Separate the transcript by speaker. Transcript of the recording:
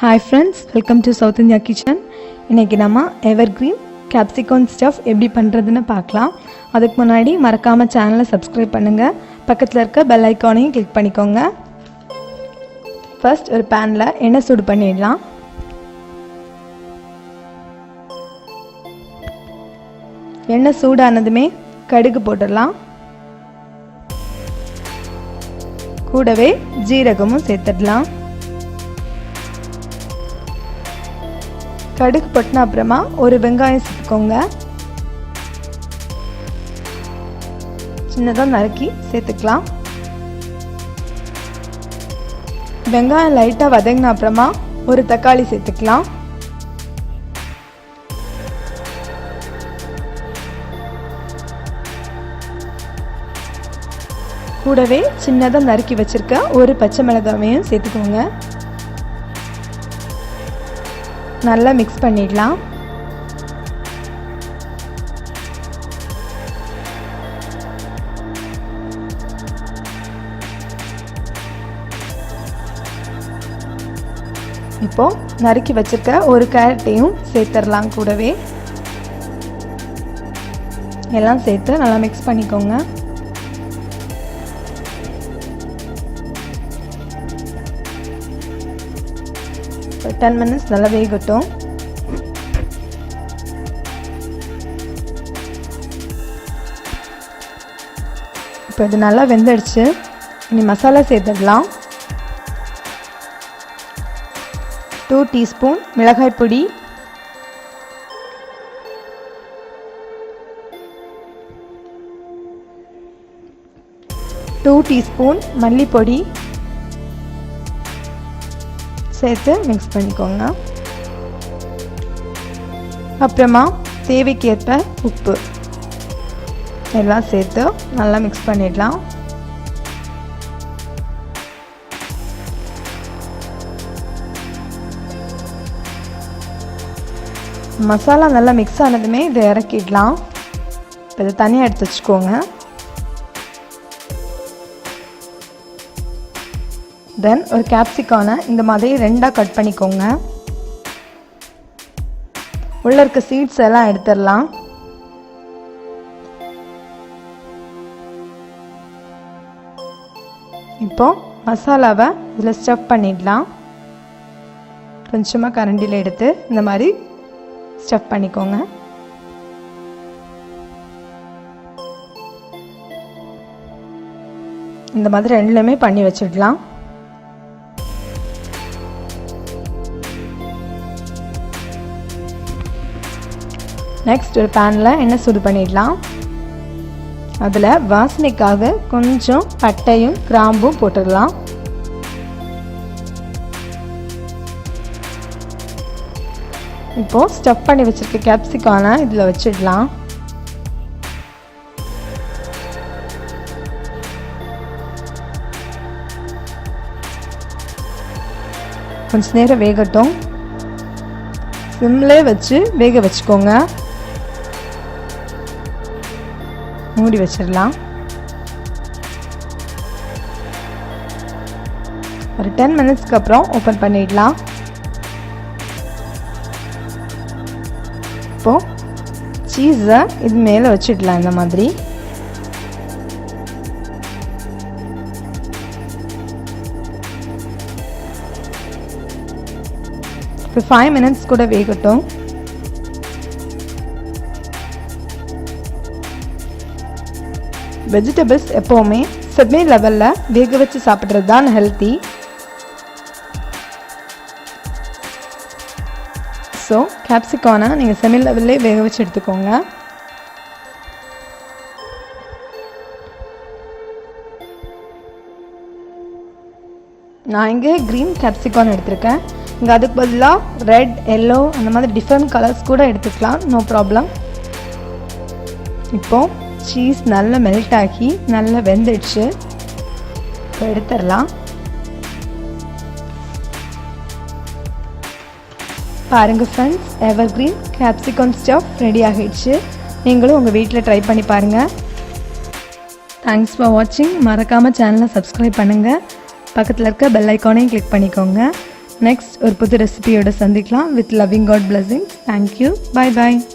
Speaker 1: Hi friends, welcome to South India Kitchen. இன்னைக்கு நம்ம evergreen capsicum stuff எப்படி பண்றதுன்னு பார்க்கலாம். அதுக்கு முன்னாடி மறக்காம சேனலை subscribe பண்ணுங்க. பக்கத்துல இருக்க bell icon-ஐயும் click பண்ணிக்கோங்க. First ஒரு panல எண்ணெய் சூடு பண்ணிடலாம். எண்ணெய் சூடானதுமே கடுகு போட்டுடலாம். கூடவே ஜீரகமும் சேர்த்துடலாம். கடுகு பட்டின அப்புறமா ஒரு வெங்காயம் சேர்த்துக்கோங்க. சின்னதாக நறுக்கி சேர்த்துக்கலாம். வெங்காயம் லைட்டாக வதங்கின அப்புறமா ஒரு தக்காளி சேர்த்துக்கலாம். கூடவே சின்னதாக நறுக்கி வச்சிருக்க ஒரு பச்சை மிளகாயையும் சேர்த்துக்கோங்க. நல்லா மிக்ஸ் பண்ணிடலாம். இப்போ நறுக்கி வச்சிருக்க ஒரு கேரட்டையும் சேர்த்துடலாம். கூடவே எல்லாம் சேர்த்து நல்லா மிக்ஸ் பண்ணிக்கோங்க. ஒரு 10 minutes நல்லா வேகட்டும். இப்போ இது நல்லா வெந்துடுச்சு. இனி மசாலா சேர்த்துடலாம். 2 teaspoon மிளகாய் பொடி, 2 teaspoon மல்லிப்பொடி சேர்த்து மிக்ஸ் பண்ணிக்கோங்க. அப்புறமா தேவைக்கேற்ப உப்பு எல்லாம் சேர்த்து நல்லா மிக்ஸ் பண்ணிடலாம். மசாலா நல்லா மிக்ஸ் ஆனதுமே இதை இறக்கிடலாம். இப்போ இதை தனியாக எடுத்து வச்சுக்கோங்க. தென் ஒரு கேப்சிகானை இந்த மாதிரி ரெண்டாக கட் பண்ணிக்கோங்க. உள்ள இருக்க சீட்ஸ் எல்லாம் எடுத்துடலாம். இப்போ மசாலாவை இதில் ஸ்டஃப் பண்ணிடலாம். கொஞ்சமாக கரண்டியில் எடுத்து இந்த மாதிரி ஸ்டஃப் பண்ணிக்கோங்க. இந்த மாதிரி ரெண்டுலையுமே பண்ணி வச்சிடலாம். நெக்ஸ்ட் ஒரு பேனில் எண்ணெய் சூடு பண்ணிடலாம். அதில் வாசனைக்காக கொஞ்சம் பட்டையும் கிராம்பும் போட்டுடலாம். இப்போது ஸ்டஃப் பண்ணி வச்சுருக்க கேப்சிகானை இதில் வச்சிடலாம். கொஞ்சம் நேரம் வேகட்டும். சிம்லே வச்சு வேக வச்சுக்கோங்க. மூடி வச்சிடலாம். ஒரு 10 minutesக்கு அப்புறம் ஓப்பன் பண்ணிடலாம். இப்போ சீஸை இது மேலே வச்சிடலாம். இந்த மாதிரி இப்போ 5 minutes கூட வேகட்டும். வெஜிடபிள்ஸ் எப்போவுமே செமி லெவலில் வேக வச்சு சாப்பிட்றது தான் ஹெல்த்தி. ஸோ கேப்சிகானை நீங்கள் செமி லெவல்லே வேக வச்சு எடுத்துக்கோங்க. நான் இங்கே க்ரீன் கேப்சிகான் எடுத்திருக்கேன். இங்கே அதுக்கு பதிலாக ரெட், எல்லோ அந்த மாதிரி டிஃப்ரெண்ட் கலர்ஸ் கூட எடுத்துக்கலாம். No problem. இப்போது சீஸ் நல்லா மெல்ட் ஆகி நல்லா வெந்துடுச்சு. இப்போ எடுத்துடலாம். பாருங்கள் friends, evergreen capsicum stuff ready ஆகிடுச்சு. நீங்களும் உங்கள் வீட்டில் ட்ரை பண்ணி பாருங்கள். தேங்க்ஸ் ஃபார் வாட்சிங். மறக்காமல் சேனலை சப்ஸ்கிரைப் பண்ணுங்கள். பக்கத்தில் இருக்க பெல் ஐக்கானையும் கிளிக் பண்ணிக்கோங்க. நெக்ஸ்ட் ஒரு புது ரெசிபியோட சந்திக்கலாம். With loving God blessings. Thank you. Bye bye.